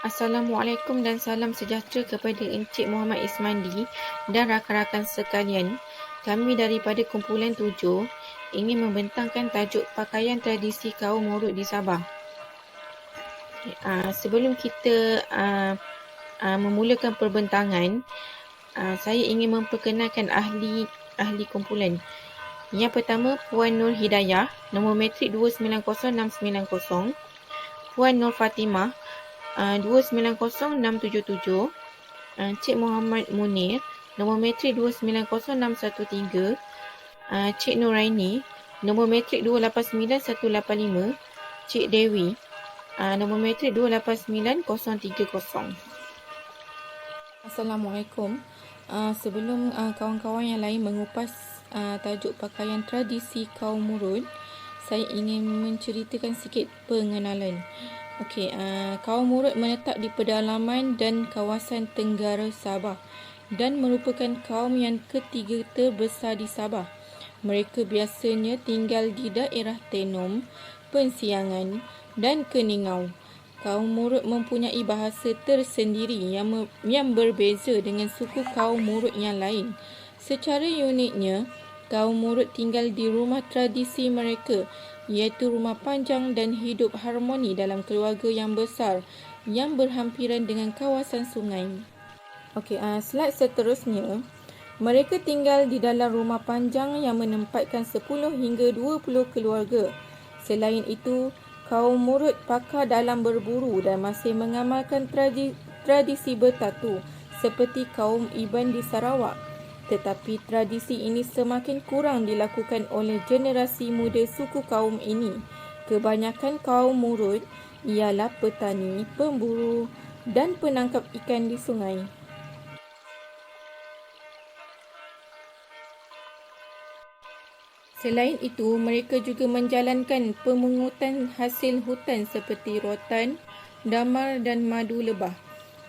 Assalamualaikum dan salam sejahtera kepada Encik Muhammad Ismandi dan rakan-rakan sekalian. Kami daripada kumpulan 7 ingin membentangkan tajuk pakaian tradisi kaum Murut di Sabah. Sebelum kita memulakan perbentangan, saya ingin memperkenalkan ahli kumpulan. Yang pertama, Puan Nur Hidayah, nombor matrik 290690. Puan Nur Fatimah, 290677. Cik Muhammad Munir, nombor matrik 290613. Cik Nuraini, nombor matrik 289185. Cik Dewi, nombor matrik 289030. Assalamualaikum. Sebelum kawan-kawan yang lain mengupas tajuk pakaian tradisi kaum Murut, saya ingin menceritakan sikit pengenalan. Kaum Murut menetap di pedalaman dan kawasan tenggara Sabah dan merupakan kaum yang ketiga terbesar di Sabah. Mereka biasanya tinggal di daerah Tenom, Pensiangan dan Keningau. Kaum Murut mempunyai bahasa tersendiri yang berbeza dengan suku kaum Murut yang lain. Secara uniknya, kaum Murut tinggal di rumah tradisi mereka, iaitu rumah panjang dan hidup harmoni dalam keluarga yang besar yang berhampiran dengan kawasan sungai. Slide seterusnya, mereka tinggal di dalam rumah panjang yang menempatkan 10 hingga 20 keluarga. Selain itu, kaum Murut pakar dalam berburu dan masih mengamalkan tradisi bertatu seperti kaum Iban di Sarawak. Tetapi tradisi ini semakin kurang dilakukan oleh generasi muda suku kaum ini. Kebanyakan kaum Murut ialah petani, pemburu dan penangkap ikan di sungai. Selain itu, mereka juga menjalankan pemungutan hasil hutan seperti rotan, damar dan madu lebah.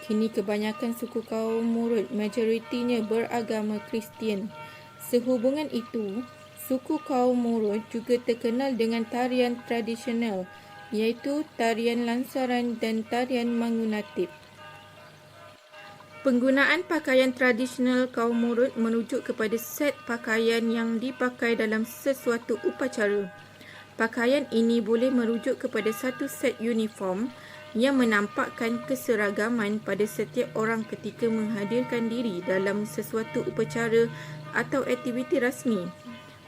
Kini kebanyakan suku kaum Murut majoritinya beragama Kristian. Sehubungan itu, suku kaum Murut juga terkenal dengan tarian tradisional, iaitu tarian lansaran dan tarian mangunatip. Penggunaan pakaian tradisional kaum Murut merujuk kepada set pakaian yang dipakai dalam sesuatu upacara. Pakaian ini boleh merujuk kepada satu set uniform yang menampakkan keseragaman pada setiap orang ketika menghadirkan diri dalam sesuatu upacara atau aktiviti rasmi.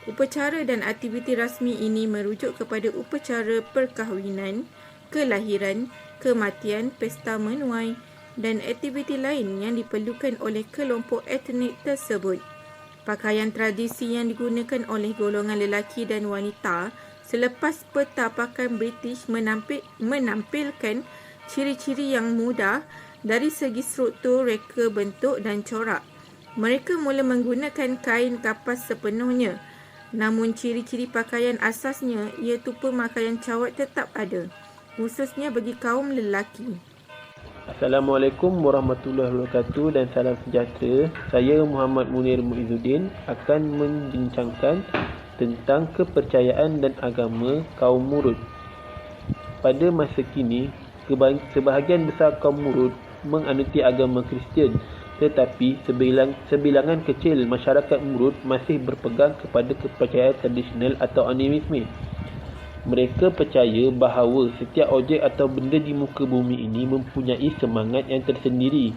Upacara dan aktiviti rasmi ini merujuk kepada upacara perkahwinan, kelahiran, kematian, pesta menuai dan aktiviti lain yang diperlukan oleh kelompok etnik tersebut. Pakaian tradisi yang digunakan oleh golongan lelaki dan wanita selepas peta pakaian British menampilkan ciri-ciri yang mudah dari segi struktur, reka, bentuk dan corak. Mereka mula menggunakan kain kapas sepenuhnya. Namun ciri-ciri pakaian asasnya iaitu pemakaian cawat tetap ada, khususnya bagi kaum lelaki. Assalamualaikum warahmatullahi wabarakatuh dan salam sejahtera. Saya Muhammad Munir Muizzuddin akan membincangkan tentang kepercayaan dan agama kaum Murut. Pada masa kini, sebahagian besar kaum Murut menganuti agama Kristian, tetapi sebilangan kecil masyarakat Murut masih berpegang kepada kepercayaan tradisional atau animisme. Mereka percaya bahawa setiap objek atau benda di muka bumi ini mempunyai semangat yang tersendiri.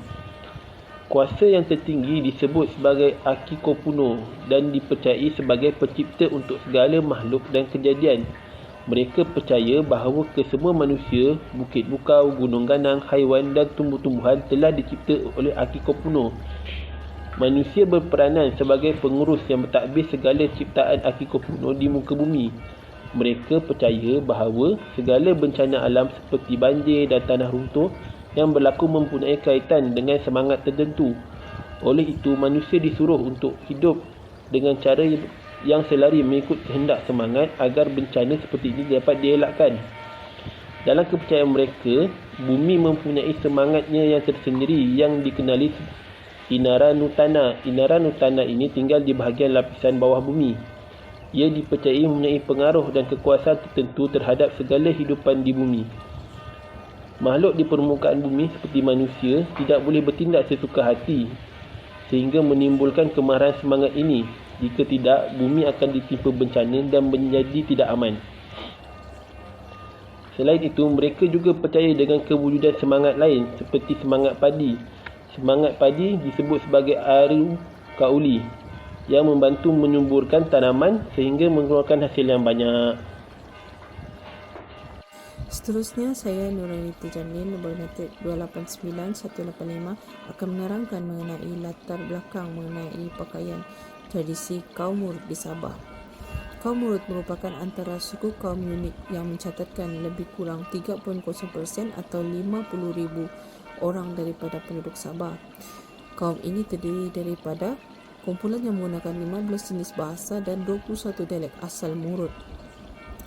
Kuasa yang tertinggi disebut sebagai Akikopuno dan dipercayai sebagai pencipta untuk segala makhluk dan kejadian. Mereka percaya bahawa kesemua manusia, bukit bukau, gunung ganang, haiwan dan tumbuh-tumbuhan telah dicipta oleh Akikopuno. Manusia berperanan sebagai pengurus yang mentadbir segala ciptaan Akikopuno di muka bumi. Mereka percaya bahawa segala bencana alam seperti banjir dan tanah runtuh yang berlaku mempunyai kaitan dengan semangat tertentu. Oleh itu, manusia disuruh untuk hidup dengan cara yang selari mengikut kehendak semangat agar bencana seperti ini dapat dielakkan. Dalam kepercayaan mereka, bumi mempunyai semangatnya yang tersendiri yang dikenali Inara Nutana. Inara Nutana ini tinggal di bahagian lapisan bawah bumi. Ia dipercayai mempunyai pengaruh dan kekuasaan tertentu terhadap segala hidupan di bumi. Makhluk di permukaan bumi seperti manusia tidak boleh bertindak sesuka hati sehingga menimbulkan kemarahan semangat ini. Jika tidak, bumi akan ditimpa bencana dan menjadi tidak aman. Selain itu, mereka juga percaya dengan kewujudan semangat lain seperti semangat padi. Semangat padi disebut sebagai aru kauli yang membantu menyuburkan tanaman sehingga mengeluarkan hasil yang banyak. Seterusnya, saya Nurainiti Jamlin, nombor United 289185 akan menerangkan mengenai latar belakang mengenai pakaian tradisi kaum Murut di Sabah. Kaum Murut merupakan antara suku kaum unik yang mencatatkan lebih kurang 3.0% atau 50,000 orang daripada penduduk Sabah. Kaum ini terdiri daripada kumpulan yang menggunakan 15 jenis bahasa dan 21 dialek asal Murut.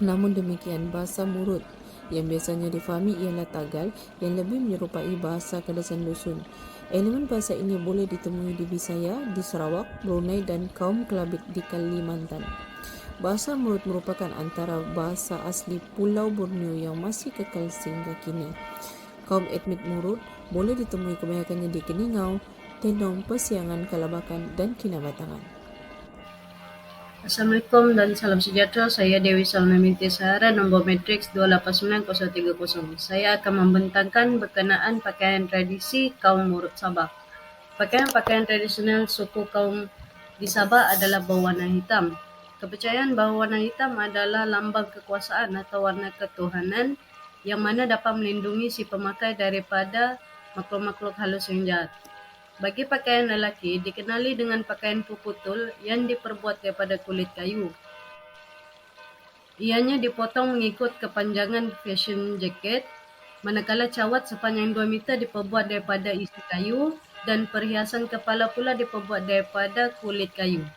Namun demikian, bahasa Murut yang biasanya difahami ialah Tagal yang lebih menyerupai bahasa Kedasan Dusun. Elemen bahasa ini boleh ditemui di Bisaya, di Sarawak, Brunei dan kaum Kelabit di Kalimantan. Bahasa Murut merupakan antara bahasa asli Pulau Borneo yang masih kekal sehingga kini. Kaum etnik Murut boleh ditemui kebanyakannya di Keningau, Tendong, Persiangan, Kalabakan dan Kinabatangan. Assalamualaikum dan salam sejahtera. Saya Dewi Salma binti Sahara, nombor matriks 289030. Saya akan membentangkan berkenaan pakaian tradisi kaum Murut Sabah. Pakaian-pakaian tradisional suku kaum di Sabah adalah berwarna hitam. Kepercayaan bahawa warna hitam adalah lambang kekuasaan atau warna ketuhanan yang mana dapat melindungi si pemakai daripada makhluk-makhluk halus yang jahat. Bagi pakaian lelaki, dikenali dengan pakaian puputul yang diperbuat daripada kulit kayu. Ianya dipotong mengikut kepanjangan fashion jacket, manakala cawat sepanjang 2 meter diperbuat daripada isi kayu dan perhiasan kepala pula diperbuat daripada kulit kayu.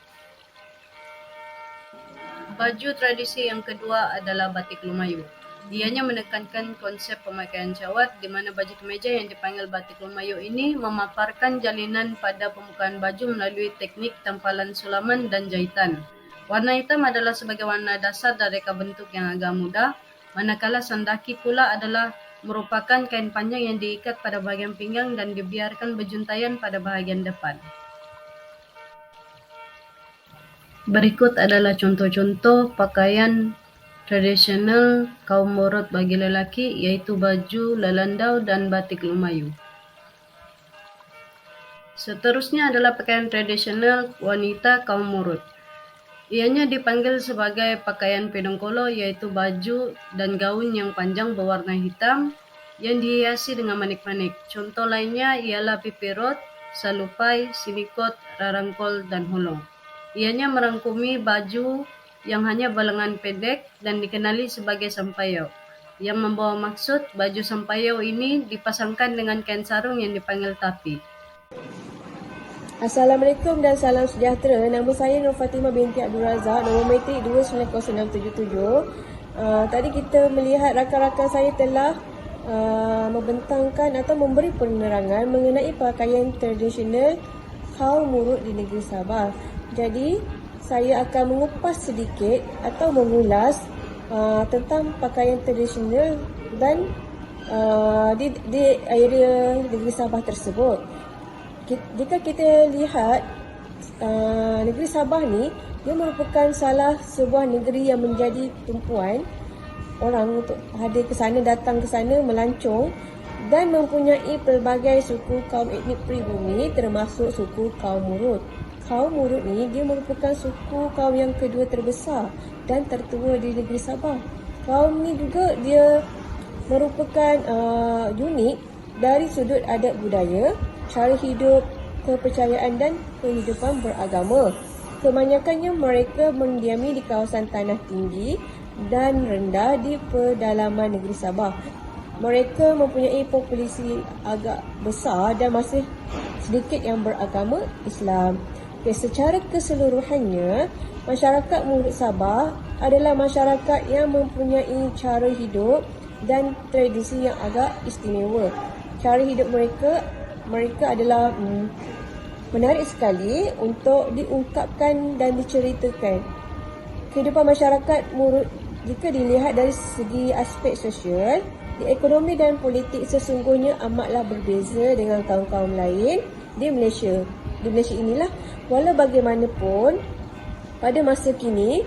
Baju tradisi yang kedua adalah batik lumayu. Ianya menekankan konsep pemakaian cawat di mana baju kemeja yang dipanggil batik lumayu ini memaparkan jalinan pada permukaan baju melalui teknik tampalan sulaman dan jahitan. Warna hitam adalah sebagai warna dasar dari bentuk yang agak mudah, manakala sandaki pula adalah merupakan kain panjang yang diikat pada bahagian pinggang dan dibiarkan berjuntaian pada bahagian depan. Berikut adalah contoh-contoh pakaian tradisional kaum Murut bagi lelaki, iaitu baju lalandau dan batik lumayu. Seterusnya adalah pakaian tradisional wanita kaum Murut. Ianya dipanggil sebagai pakaian pedongkolo, iaitu baju dan gaun yang panjang berwarna hitam yang dihiasi dengan manik-manik. Contoh lainnya ialah pipirot, salupai, sinikot, rarangkol dan holong. Ianya merangkumi baju yang hanya berlengan pendek dan dikenali sebagai sampayau, yang membawa maksud baju sampayau ini dipasangkan dengan kain sarung yang dipanggil tapi. Assalamualaikum dan salam sejahtera. Nama saya Nur Fatimah binti Abdul Razak, nombor matrik 290677. Tadi kita melihat rakan-rakan saya telah membentangkan atau memberi penerangan mengenai pakaian tradisional kaum Murut di negeri Sabah. Jadi, saya akan mengupas sedikit atau mengulas tentang pakaian tradisional dan di area negeri Sabah tersebut. Jika kita lihat negeri Sabah ni, dia merupakan salah sebuah negeri yang menjadi tumpuan orang untuk hadir ke sana, datang ke sana, melancong dan mempunyai pelbagai suku kaum etnik pribumi termasuk suku kaum Murut. Kaum Murut ni dia merupakan suku kaum yang kedua terbesar dan tertua di negeri Sabah. Kaum ni juga dia merupakan unik dari sudut adat budaya, cara hidup, kepercayaan dan kehidupan beragama. Kebanyakannya mereka mendiami di kawasan tanah tinggi dan rendah di pedalaman negeri Sabah. Mereka mempunyai populasi agak besar dan masih sedikit yang beragama Islam. Secara keseluruhannya, masyarakat Murut Sabah adalah masyarakat yang mempunyai cara hidup dan tradisi yang agak istimewa. Cara hidup mereka adalah menarik sekali untuk diungkapkan dan diceritakan. Kehidupan masyarakat Murut jika dilihat dari segi aspek sosial, Di ekonomi dan politik sesungguhnya amatlah berbeza dengan kaum-kaum lain di Malaysia. Di Malaysia inilah, walau bagaimanapun, pada masa kini,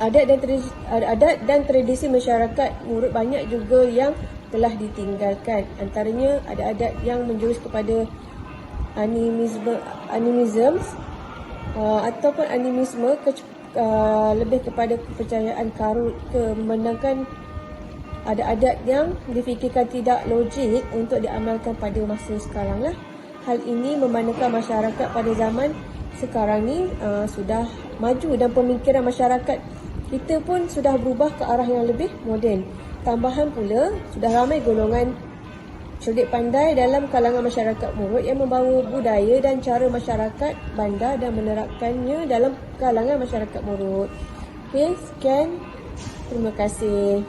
adat dan tradisi masyarakat Murut banyak juga yang telah ditinggalkan. Antaranya ada adat yang menjurus kepada animisme ataupun animisme lebih kepada kepercayaan karut memandangkan ada adat yang difikirkan tidak logik untuk diamalkan pada masa sekarang lah. Hal ini memandangkan masyarakat pada zaman sekarang ni sudah maju dan pemikiran masyarakat kita pun sudah berubah ke arah yang lebih moden. Tambahan pula, sudah ramai golongan cerdik pandai dalam kalangan masyarakat Murut yang membawa budaya dan cara masyarakat bandar dan menerapkannya dalam kalangan masyarakat Murut. Okey, sekian. Terima kasih.